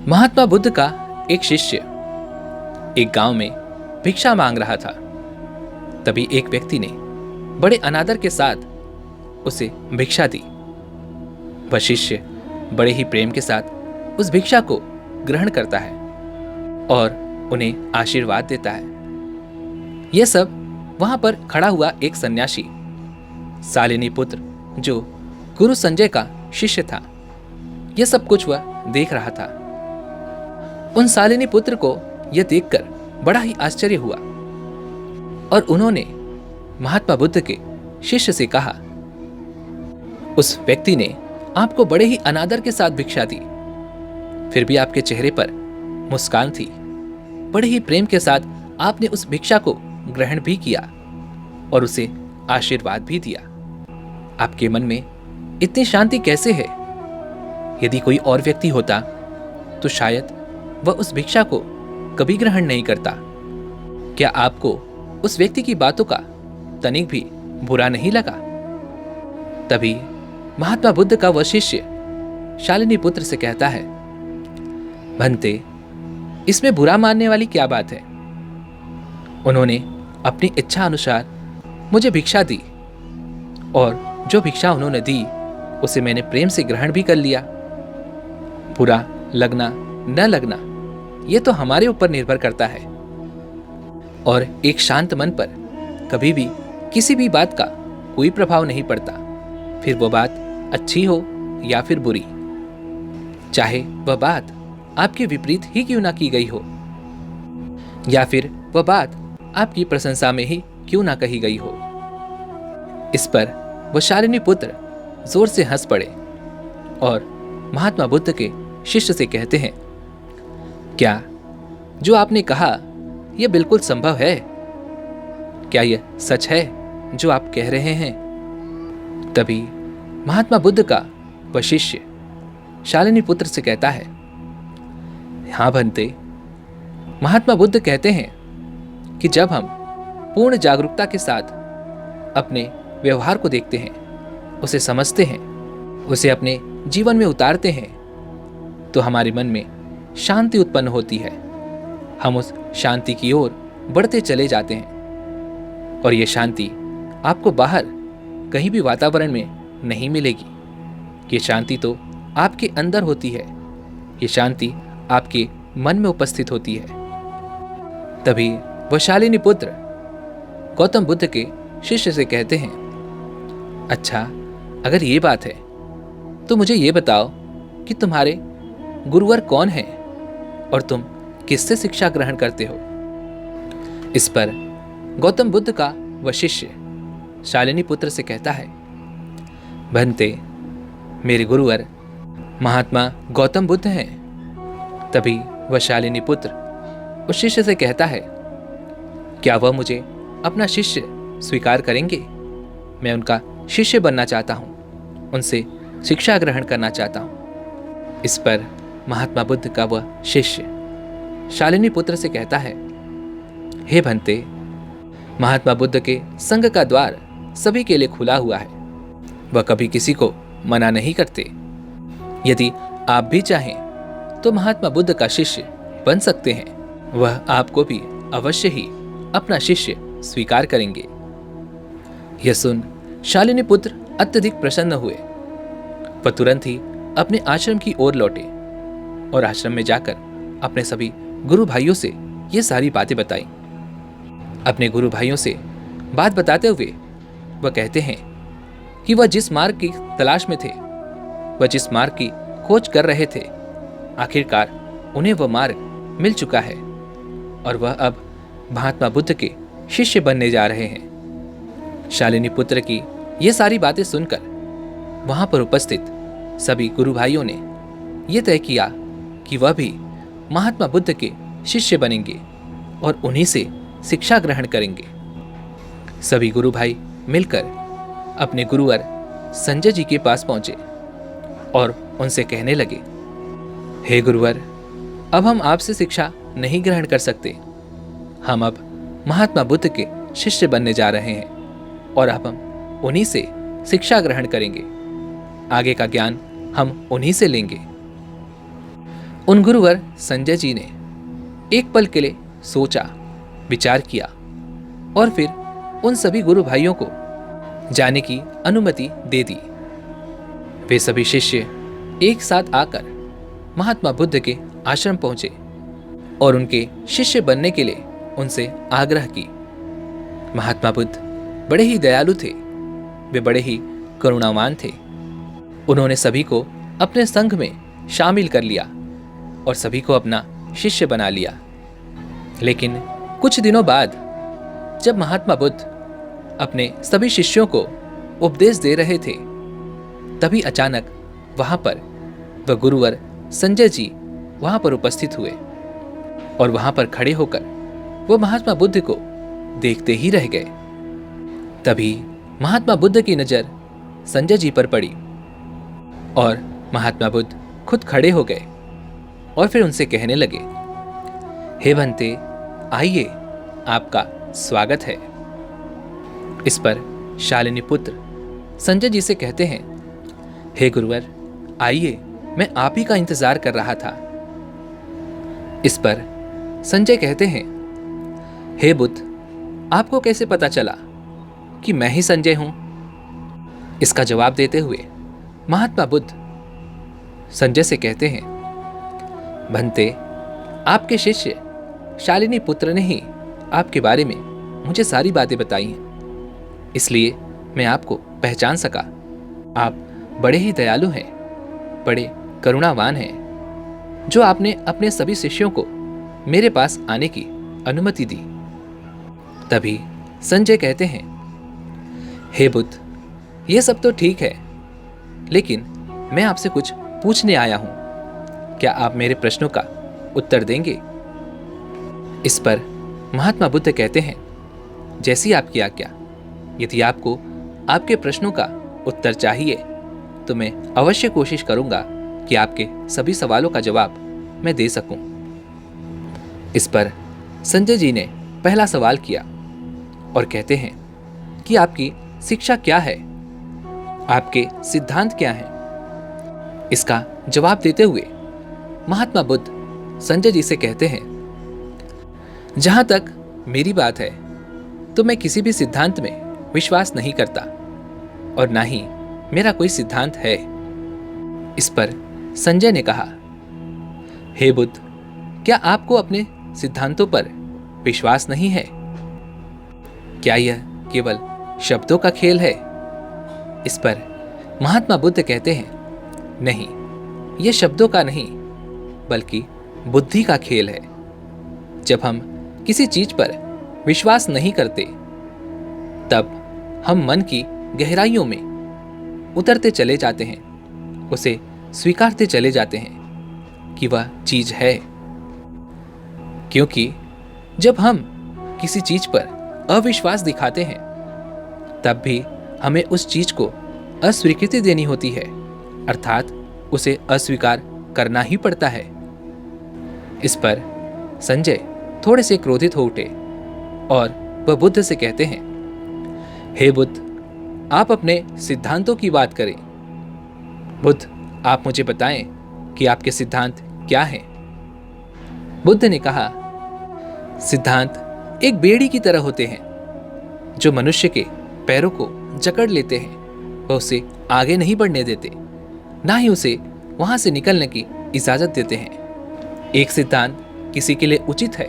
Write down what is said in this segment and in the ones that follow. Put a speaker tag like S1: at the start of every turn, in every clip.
S1: महात्मा बुद्ध का एक शिष्य एक गांव में भिक्षा मांग रहा था। तभी एक व्यक्ति ने बड़े अनादर के साथ उसे भिक्षा दी। वह शिष्य बड़े ही प्रेम के साथ उस भिक्षा को ग्रहण करता है और उन्हें आशीर्वाद देता है। यह सब वहां पर खड़ा हुआ एक सन्यासी शालिनी पुत्र, जो गुरु संजय का शिष्य था, यह सब कुछ वह देख रहा था। उन शालिनी पुत्र को यह देखकर बड़ा ही आश्चर्य हुआ और उन्होंने महात्मा बुद्ध के शिष्य से कहा, उस व्यक्ति ने आपको बड़े ही अनादर के साथ भिक्षा दी, फिर भी आपके चेहरे पर मुस्कान थी। बड़े ही प्रेम के साथ आपने उस भिक्षा को ग्रहण भी किया और उसे आशीर्वाद भी दिया। आपके मन में इतनी शांति कैसे है? यदि कोई और व्यक्ति होता तो शायद वह उस भिक्षा को कभी ग्रहण नहीं करता। क्या आपको उस व्यक्ति की बातों का तनिक भी बुरा नहीं लगा? तभी महात्मा बुद्ध का वह शिष्य शालिनी पुत्र से कहता है, भंते, इसमें बुरा मानने वाली क्या बात है? उन्होंने अपनी इच्छा अनुसार मुझे भिक्षा दी और जो भिक्षा उन्होंने दी उसे मैंने प्रेम से ग्रहण भी कर लिया। बुरा लगना न लगना यह तो हमारे ऊपर निर्भर करता है और एक शांत मन पर कभी भी किसी भी बात का कोई प्रभाव नहीं पड़ता, फिर वह बात अच्छी हो या फिर बुरी, चाहे वह बात आपके विपरीत ही क्यों ना की गई हो या फिर वह बात आपकी प्रशंसा में ही क्यों ना कही गई हो। इस पर वह शालिनी पुत्र जोर से हंस पड़े और महात्मा बुद्ध के शिष्य से कहते हैं, क्या जो आपने कहा यह बिल्कुल संभव है? क्या यह सच है जो आप कह रहे हैं? तभी महात्मा बुद्ध का वह शिष्य शालिनी पुत्र से कहता है, हाँ भंते। महात्मा बुद्ध कहते हैं कि जब हम पूर्ण जागरूकता के साथ अपने व्यवहार को देखते हैं, उसे समझते हैं, उसे अपने जीवन में उतारते हैं, तो हमारे मन में शांति उत्पन्न होती है। हम उस शांति की ओर बढ़ते चले जाते हैं और यह शांति आपको बाहर कहीं भी वातावरण में नहीं मिलेगी। ये शांति तो आपके अंदर होती है। ये शांति आपके मन में उपस्थित होती है। तभी वह शालिनी पुत्र गौतम बुद्ध के शिष्य से कहते हैं, अच्छा, अगर ये बात है तो मुझे ये बताओ कि तुम्हारे गुरुवर कौन हैं और तुम किससे शिक्षा ग्रहण करते हो? इस पर गौतम बुद्ध का वह शिष्य शालिनी पुत्र से कहता है, भंते, मेरे गुरुवर महात्मा गौतम बुद्ध हैं। तभी वह शालिनी पुत्र उस शिष्य से कहता है, क्या वह मुझे अपना शिष्य स्वीकार करेंगे? मैं उनका शिष्य बनना चाहता हूं, उनसे शिक्षा ग्रहण करना चाहता हूं। इस पर महात्मा बुद्ध का वह शिष्य शालिनी पुत्र से कहता है, हे भंते, महात्मा बुद्ध के संघ का द्वार सभी के लिए खुला हुआ है। वह कभी किसी को मना नहीं करते। यदि आप भी चाहें तो महात्मा बुद्ध का शिष्य बन सकते हैं। वह आपको भी अवश्य ही अपना शिष्य स्वीकार करेंगे। यह सुन शालिनी पुत्र अत्यधिक प्रसन्न हुए। वह तुरंत ही अपने आश्रम की ओर लौटे और आश्रम में जाकर अपने सभी गुरु भाइयों से ये सारी बातें बताई। अपने गुरु भाइयों से बात बताते हुए वह कहते हैं कि वह जिस मार्ग की तलाश में थे, वह जिस मार्ग की खोज कर रहे थे, आखिरकार उन्हें वह मार्ग मिल चुका है और वह अब महात्मा बुद्ध के शिष्य बनने जा रहे हैं। शालिनी पुत्र की ये सारी बातें सुनकर वहां पर उपस्थित सभी गुरु भाइयों ने यह तय किया कि वह भी महात्मा बुद्ध के शिष्य बनेंगे और उन्हीं से शिक्षा ग्रहण करेंगे। सभी गुरु भाई मिलकर अपने गुरुवर संजय जी के पास पहुंचे और उनसे कहने लगे, हे गुरुवर, अब हम आपसे शिक्षा नहीं ग्रहण कर सकते। हम अब महात्मा बुद्ध के शिष्य बनने जा रहे हैं और अब हम उन्हीं से शिक्षा ग्रहण करेंगे। आगे का ज्ञान हम उन्हीं से लेंगे। उन गुरुवर संजय जी ने एक पल के लिए सोचा, विचार किया और फिर उन सभी गुरु भाइयों को जाने की अनुमति दे दी। वे सभी शिष्य एक साथ आकर महात्मा बुद्ध के आश्रम पहुंचे और उनके शिष्य बनने के लिए उनसे आग्रह की। महात्मा बुद्ध बड़े ही दयालु थे, वे बड़े ही करुणावान थे। उन्होंने सभी को अपने संघ में शामिल कर लिया और सभी को अपना शिष्य बना लिया। लेकिन कुछ दिनों बाद जब महात्मा बुद्ध अपने सभी शिष्यों को उपदेश दे रहे थे, तभी अचानक वहां पर वह गुरुवर संजय जी वहां पर उपस्थित हुए और वहां पर खड़े होकर वो महात्मा बुद्ध को देखते ही रह गए। तभी महात्मा बुद्ध की नजर संजय जी पर पड़ी और महात्मा बुद्ध खुद खड़े हो गए और फिर उनसे कहने लगे, हे भंते, आइए, आपका स्वागत है। इस पर शालिनी पुत्र संजय जी से कहते हैं, हे गुरुवर, आइए, मैं आप ही का इंतजार कर रहा था। इस पर संजय कहते हैं, हे बुद्ध, आपको कैसे पता चला कि मैं ही संजय हूं? इसका जवाब देते हुए महात्मा बुद्ध संजय से कहते हैं, भंते, आपके शिष्य शालिनी पुत्र ने ही आपके बारे में मुझे सारी बातें बताई हैं, इसलिए मैं आपको पहचान सका। आप बड़े ही दयालु हैं, बड़े करुणावान हैं, जो आपने अपने सभी शिष्यों को मेरे पास आने की अनुमति दी। तभी संजय कहते हैं, हे बुद्ध, ये सब तो ठीक है, लेकिन मैं आपसे कुछ पूछने आया हूं, क्या आप मेरे प्रश्नों का उत्तर देंगे? इस पर महात्मा बुद्ध कहते हैं, जैसी आपकी आज्ञा। यदि आपको आपके प्रश्नों का उत्तर चाहिए तो मैं अवश्य कोशिश करूंगा कि आपके सभी सवालों का जवाब मैं दे सकूं। इस पर संजय जी ने पहला सवाल किया और कहते हैं कि आपकी शिक्षा क्या है, आपके सिद्धांत क्या हैं? इसका जवाब देते हुए महात्मा बुद्ध संजय जी से कहते हैं, जहां तक मेरी बात है तो मैं किसी भी सिद्धांत में विश्वास नहीं करता और ना ही मेरा कोई सिद्धांत है। इस पर संजय ने कहा, हे बुद्ध, क्या आपको अपने सिद्धांतों पर विश्वास नहीं है? क्या यह केवल शब्दों का खेल है? इस पर महात्मा बुद्ध कहते हैं, नहीं, यह शब्दों का नहीं बल्कि बुद्धि का खेल है। जब हम किसी चीज पर विश्वास नहीं करते तब हम मन की गहराइयों में उतरते चले जाते हैं, उसे स्वीकारते चले जाते हैं कि वह चीज है। क्योंकि जब हम किसी चीज पर अविश्वास दिखाते हैं तब भी हमें उस चीज को अस्वीकृति देनी होती है, अर्थात उसे अस्वीकार करना ही पड़ता है। इस पर संजय थोड़े से क्रोधित हो उठे और वह बुद्ध से कहते हैं, हे बुद्ध, आप अपने सिद्धांतों की बात करें। बुद्ध, आप मुझे बताएं कि आपके सिद्धांत क्या हैं? बुद्ध ने कहा, सिद्धांत एक बेड़ी की तरह होते हैं जो मनुष्य के पैरों को जकड़ लेते हैं। वह उसे आगे नहीं बढ़ने देते, ना ही उसे वहां से निकलने की इजाजत देते हैं। एक सिद्धांत किसी के लिए उचित है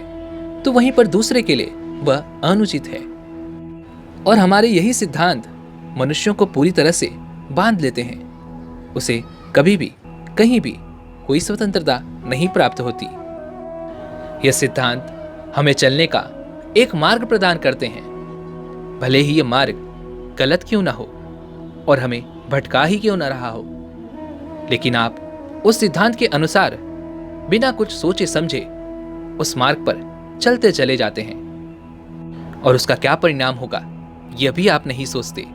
S1: तो वहीं पर दूसरे के लिए वह अनुचित है, और हमारे यही सिद्धांत मनुष्यों को पूरी तरह से बांध लेते हैं। उसे कभी भी कहीं भी कोई स्वतंत्रता नहीं प्राप्त होती। यह सिद्धांत हमें चलने का एक मार्ग प्रदान करते हैं, भले ही यह मार्ग गलत क्यों ना हो और हमें भटका ही क्यों ना रहा हो, लेकिन आप उस सिद्धांत के अनुसार बिना कुछ सोचे समझे उस मार्ग पर चलते चले जाते हैं, और उसका क्या परिणाम होगा यह भी आप नहीं सोचते।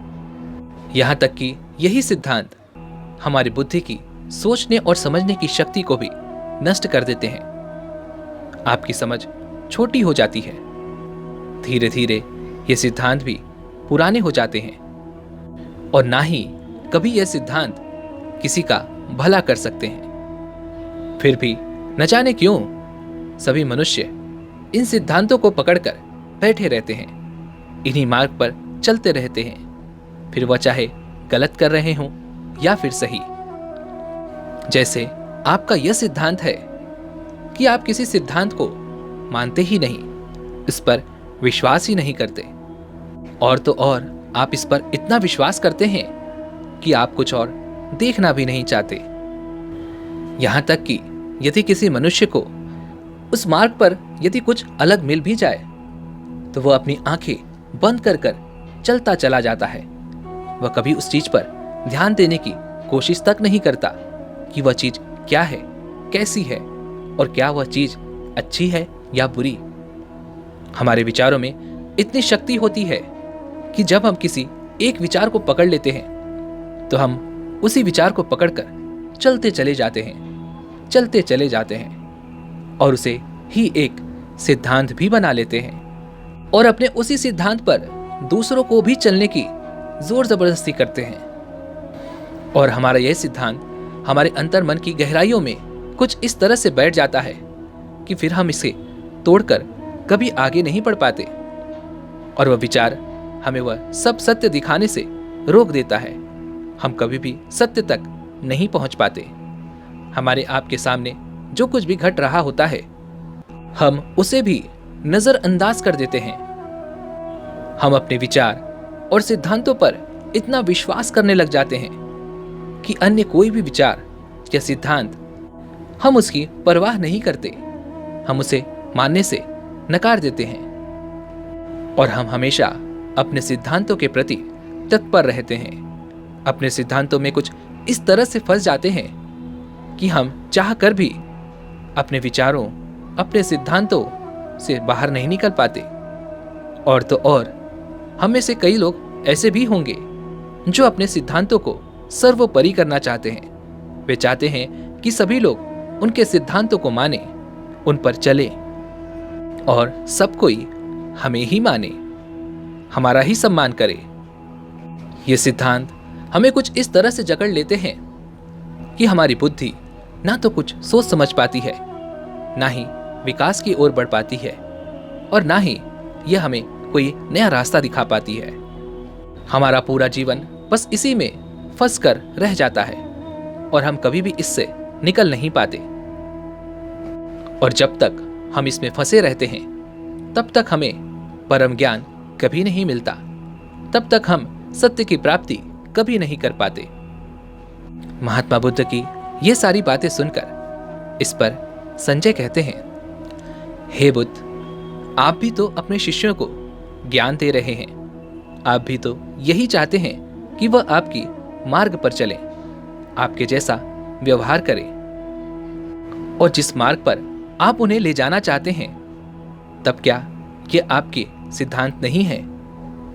S1: यहां तक कि यही सिद्धांत हमारी बुद्धि की सोचने और समझने की शक्ति को भी नष्ट कर देते हैं। आपकी समझ छोटी हो जाती है, धीरे धीरे ये सिद्धांत भी पुराने हो जाते हैं, और ना ही कभी यह सिद्धांत किसी का भला कर सकते हैं। फिर भी न जाने क्यों सभी मनुष्य इन सिद्धांतों को पकड़कर बैठे रहते हैं, इन्हीं मार्ग पर चलते रहते हैं, फिर वह चाहे गलत कर रहे हों या फिर सही। जैसे आपका यह सिद्धांत है कि आप किसी सिद्धांत को मानते ही नहीं, इस पर विश्वास ही नहीं करते, और तो और आप इस पर इतना विश्वास करते हैं कि आप कुछ और देखना भी नहीं चाहते। यहां तक कि यदि किसी मनुष्य को उस मार्ग पर यदि कुछ अलग मिल भी जाए तो वह अपनी आंखें बंद कर कर चलता चला जाता है। वह कभी उस चीज पर ध्यान देने की कोशिश तक नहीं करता कि वह चीज क्या है, कैसी है, और क्या वह चीज अच्छी है या बुरी। हमारे विचारों में इतनी शक्ति होती है कि जब हम किसी एक विचार को पकड़ लेते हैं तो हम उसी विचार को पकड़कर चलते चले जाते हैं और उसे ही एक सिद्धांत भी बना लेते हैं और अपने उसी सिद्धांत पर दूसरों को भी चलने की जोर जबरदस्ती करते हैं। और हमारा यह सिद्धांत हमारे अंतर्मन की गहराइयों में कुछ इस तरह से बैठ जाता है कि फिर हम इसे तोड़कर कभी आगे नहीं बढ़ पाते, और वह विचार हमें वह सब सत्य दिखाने से रोक देता है। हम कभी भी सत्य तक नहीं पहुंच पाते। हमारे आप के सामने जो कुछ भी घट रहा होता है हम उसे भी नजरअंदाज कर देते हैं। हम अपने विचार और सिद्धांतों पर इतना विश्वास करने लग जाते हैं कि अन्य कोई भी विचार या सिद्धांत हम उसकी परवाह नहीं करते, हम उसे मानने से नकार देते हैं और हम हमेशा अपने सिद्धांतों के प्रति तत्पर रहते हैं। अपने सिद्धांतों में कुछ इस तरह से फंस जाते हैं कि हम चाह कर भी अपने विचारों, अपने सिद्धांतों से बाहर नहीं निकल पाते। और तो और हम में से कई लोग ऐसे भी होंगे जो अपने सिद्धांतों को सर्वोपरि करना चाहते हैं। वे चाहते हैं कि सभी लोग उनके सिद्धांतों को माने, उन पर चले और सब कोई हमें ही माने, हमारा ही सम्मान करे। ये सिद्धांत हमें कुछ इस तरह से जकड़ लेते हैं कि हमारी बुद्धि ना तो कुछ सोच समझ पाती है, ना ही विकास की ओर बढ़ पाती है, और ना ही यह हमें कोई नया रास्ता दिखा पाती है। हमारा पूरा जीवन बस इसी में फंस कर रह जाता है और हम कभी भी इससे निकल नहीं पाते। और जब तक हम इसमें फंसे रहते हैं तब तक हमें परम ज्ञान कभी नहीं मिलता, तब तक हम सत्य की प्राप्ति कभी नहीं कर पाते। महात्मा बुद्ध की ये सारी बातें सुनकर इस पर संजय कहते हैं, हे बुद्ध, आप भी तो अपने शिष्यों को ज्ञान दे रहे हैं। आप भी तो यही चाहते हैं कि वह आपकी मार्ग पर चलें, आपके जैसा व्यवहार करें। और जिस मार्ग पर आप उन्हें ले जाना चाहते हैं, तब क्या ये आपके सिद्धांत नहीं है?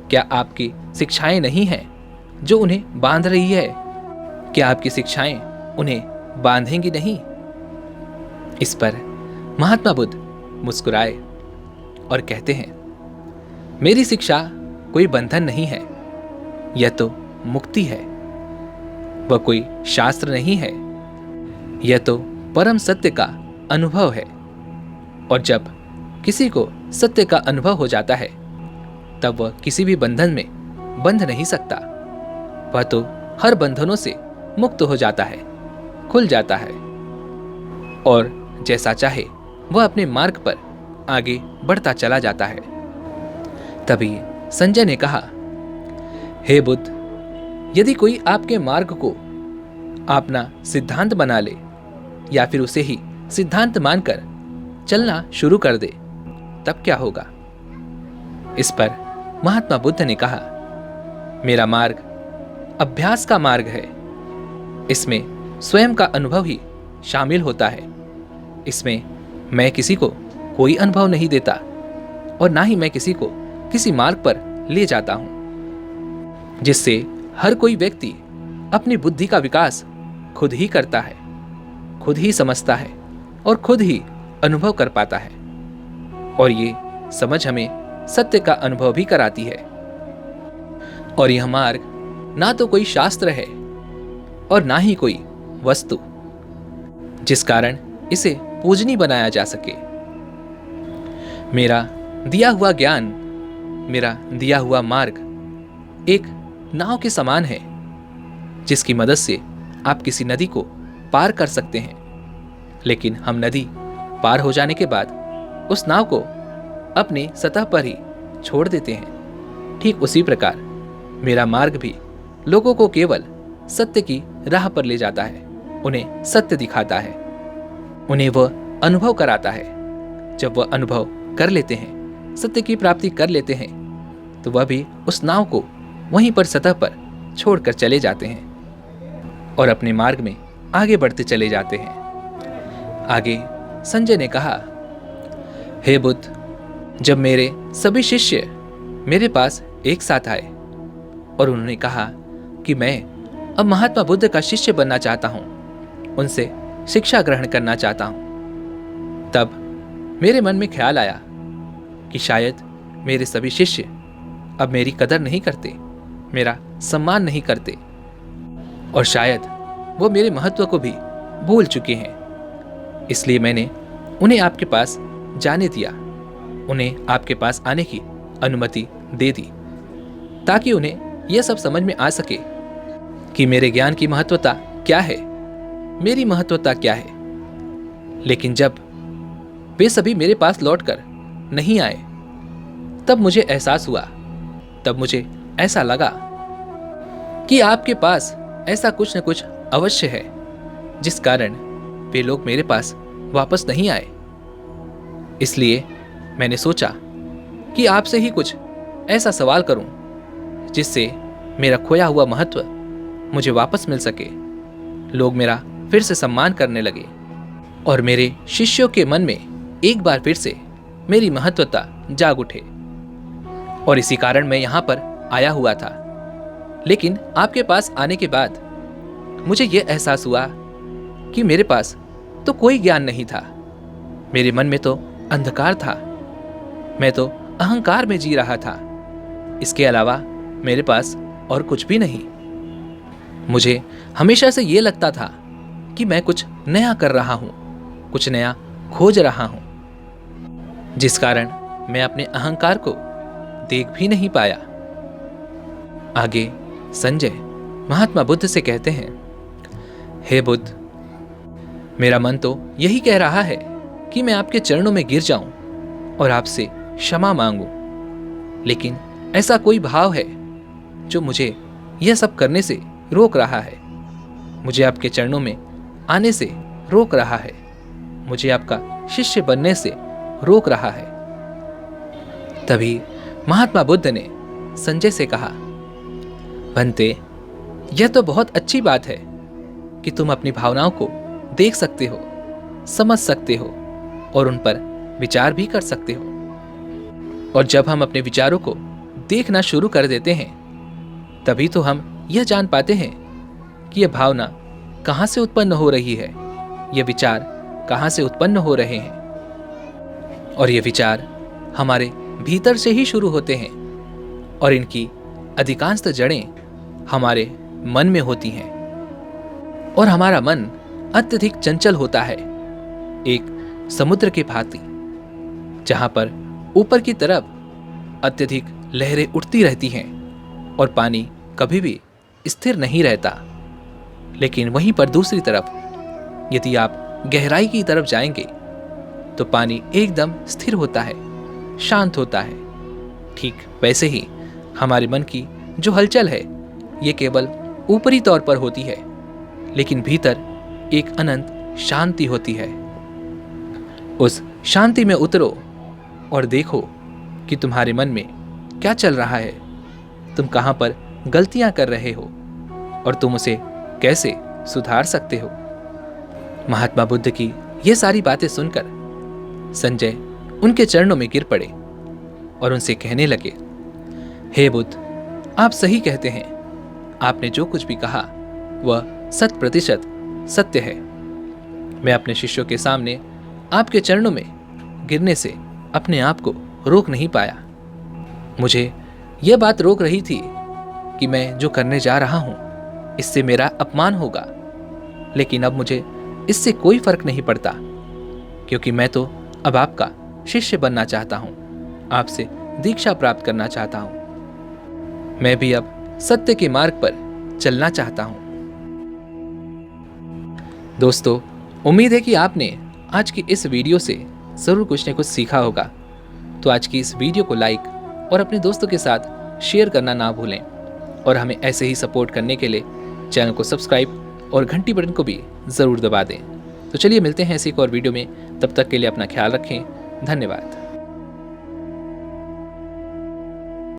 S1: क्या आपकी शिक्षाएं नहीं हैं जो उन्हें बांध रही है? क्या आपकी शिक्षाएं उन्हें बांधेंगी नहीं? इस पर महात्मा बुद्ध मुस्कुराए और कहते हैं, मेरी शिक्षा कोई बंधन नहीं है, यह तो मुक्ति है। वह कोई शास्त्र नहीं है, यह तो परम सत्य का अनुभव है। और जब किसी को सत्य का अनुभव हो जाता है तब वह किसी भी बंधन में बंध नहीं सकता। वह तो हर बंधनों से मुक्त हो जाता है, खुल जाता है और जैसा चाहे वह अपने मार्ग पर आगे बढ़ता चला जाता है। तभी संजय ने कहा, हे बुद्ध, यदि कोई आपके मार्ग को अपना सिद्धांत बना ले या फिर उसे ही सिद्धांत मानकर चलना शुरू कर दे, तब क्या होगा? इस पर महात्मा बुद्ध ने कहा, मेरा मार्ग अभ्यास का मार्ग है। इसमें स्वयं का अनुभव ही शामिल होता है। इसमें मैं किसी को कोई अनुभव नहीं देता और ना ही मैं किसी को किसी मार्ग पर ले जाता हूं, जिससे हर कोई व्यक्ति अपनी बुद्धि का विकास खुद ही करता है, खुद ही समझता है और खुद ही अनुभव कर पाता है। और ये समझ हमें सत्य का अनुभव भी कराती है। और यह मार्ग ना तो कोई शास्त्र है और ना ही कोई वस्तु, जिस कारण इसे पूजनीय बनाया जा सके। मेरा दिया हुआ ज्ञान, मेरा दिया हुआ मार्ग एक नाव के समान है, जिसकी मदद से आप किसी नदी को पार कर सकते हैं। लेकिन हम नदी पार हो जाने के बाद उस नाव को अपनी सतह पर ही छोड़ देते हैं। ठीक उसी प्रकार मेरा मार्ग भी लोगों को केवल सत्य की राह पर ले जाता है, उन्हें सत्य दिखाता है, उन्हें वह अनुभव कराता है। जब वह अनुभव कर लेते हैं, सत्य की प्राप्ति कर लेते हैं, तो वह भी उस नाव को वहीं पर सतह पर छोड़कर चले जाते हैं और अपने मार्ग में आगे बढ़ते चले जाते हैं। आगे संजय ने कहा, हे बुद्ध, जब मेरे सभी शिष्य मेरे पास एक साथ आए और उन्होंने कहा कि मैं अब महात्मा बुद्ध का शिष्य बनना चाहता हूं, उनसे शिक्षा ग्रहण करना चाहता हूं, तब मेरे मन में ख्याल आया कि शायद मेरे सभी शिष्य अब मेरी कदर नहीं करते, मेरा सम्मान नहीं करते, और शायद वो मेरे महत्व को भी भूल चुके हैं। इसलिए मैंने उन्हें आपके पास जाने दिया, उन्हें आपके पास आने की अनुमति दे दी, ताकि उन्हें यह सब समझ में आ सके कि मेरे ज्ञान की महत्वता क्या है, मेरी महत्वता क्या है। लेकिन जब वे सभी मेरे पास लौटकर नहीं आए, तब मुझे एहसास हुआ, तब मुझे ऐसा लगा कि आपके पास ऐसा कुछ न कुछ अवश्य है, जिस कारण वे लोग मेरे पास वापस नहीं आए। इसलिए मैंने सोचा कि आपसे ही कुछ ऐसा सवाल करूं, जिससे मेरा खोया हुआ महत्व मुझे वापस मिल सके, लोग मेरा फिर से सम्मान करने लगे और मेरे शिष्यों के मन में एक बार फिर से मेरी महत्वता जाग उठे। और इसी कारण मैं यहां पर आया हुआ था। लेकिन आपके पास आने के बाद मुझे यह एहसास हुआ कि मेरे पास तो कोई ज्ञान नहीं था, मेरे मन में तो अंधकार था, मैं तो अहंकार में जी रहा था। इसके अलावा मेरे पास और कुछ भी नहीं। मुझे हमेशा से यह लगता था कि मैं कुछ नया कर रहा हूं, कुछ नया खोज रहा हूं, जिस कारण मैं अपने अहंकार को देख भी नहीं पाया। आगे संजय महात्मा बुद्ध से कहते हैं, हे बुद्ध, मेरा मन तो यही कह रहा है कि मैं आपके चरणों में गिर जाऊं और आपसे क्षमा मांगूं, लेकिन ऐसा कोई भाव है जो मुझे यह सब करने से रोक रहा है, मुझे आपके चरणों में आने से रोक रहा है, मुझे आपका शिष्य बनने से रोक रहा है। तभी महात्मा बुद्ध ने संजय से कहा, भंते, यह तो बहुत अच्छी बात है कि तुम अपनी भावनाओं को देख सकते हो, समझ सकते हो और उन पर विचार भी कर सकते हो। और जब हम अपने विचारों को देखना शुरू कर देते हैं, तभी तो हम यह जान पाते हैं कि यह भावना कहाँ से उत्पन्न हो रही है, यह विचार कहाँ से उत्पन्न हो रहे हैं। और ये विचार हमारे भीतर से ही शुरू होते हैं और इनकी अधिकांश जड़ें हमारे मन में होती हैं। और हमारा मन अत्यधिक चंचल होता है, एक समुद्र के भांति, जहां पर ऊपर की तरफ अत्यधिक लहरें उठती रहती हैं और पानी कभी भी स्थिर नहीं रहता। लेकिन वहीं पर दूसरी तरफ यदि आप गहराई की तरफ जाएंगे तो पानी एकदम स्थिर होता है, शांत होता है। ठीक वैसे ही हमारे मन की जो हलचल है, ये केवल ऊपरी तौर पर होती है, लेकिन भीतर एक अनंत शांति होती है। उस शांति में उतरो और देखो कि तुम्हारे मन में क्या चल रहा है, तुम कहां पर गलतियां कर रहे हो और तुम उसे कैसे सुधार सकते हो। महात्मा बुद्ध की ये सारी बातें सुनकर संजय उनके चरणों में गिर पड़े और उनसे कहने लगे, हे बुद्ध, आप सही कहते हैं, आपने जो कुछ भी कहा वह 100% सत्य है। मैं अपने शिष्यों के सामने आपके चरणों में गिरने से अपने आप को रोक नहीं पाया। मुझे यह बात रोक रही थी कि मैं जो करने जा रहा हूं इससे मेरा अपमान होगा, लेकिन अब मुझे इससे कोई फर्क नहीं पड़ता। क्योंकि मैं तो अब आपका शिष्य बनना चाहता हूँ, आपसे दीक्षा प्राप्त करना चाहता हूँ। मैं भी अब सत्य के मार्ग पर चलना चाहता हूँ। दोस्तों, उम्मीद है कि आपने आज की इस वीडियो से ज़रूर कुछ न कुछ सीखा होगा। तो आज की इस वीडियो को लाइक और अपने दोस्तों के साथ शेयर करना ना भूलें और हमें ऐसे ही सपोर्ट करने के लिए चैनल को सब्सक्राइब और घंटी बटन को भी ज़रूर दबा दें। तो चलिए मिलते हैं ऐसी एक और वीडियो में, तब तक के लिए अपना ख्याल रखें। धन्यवाद।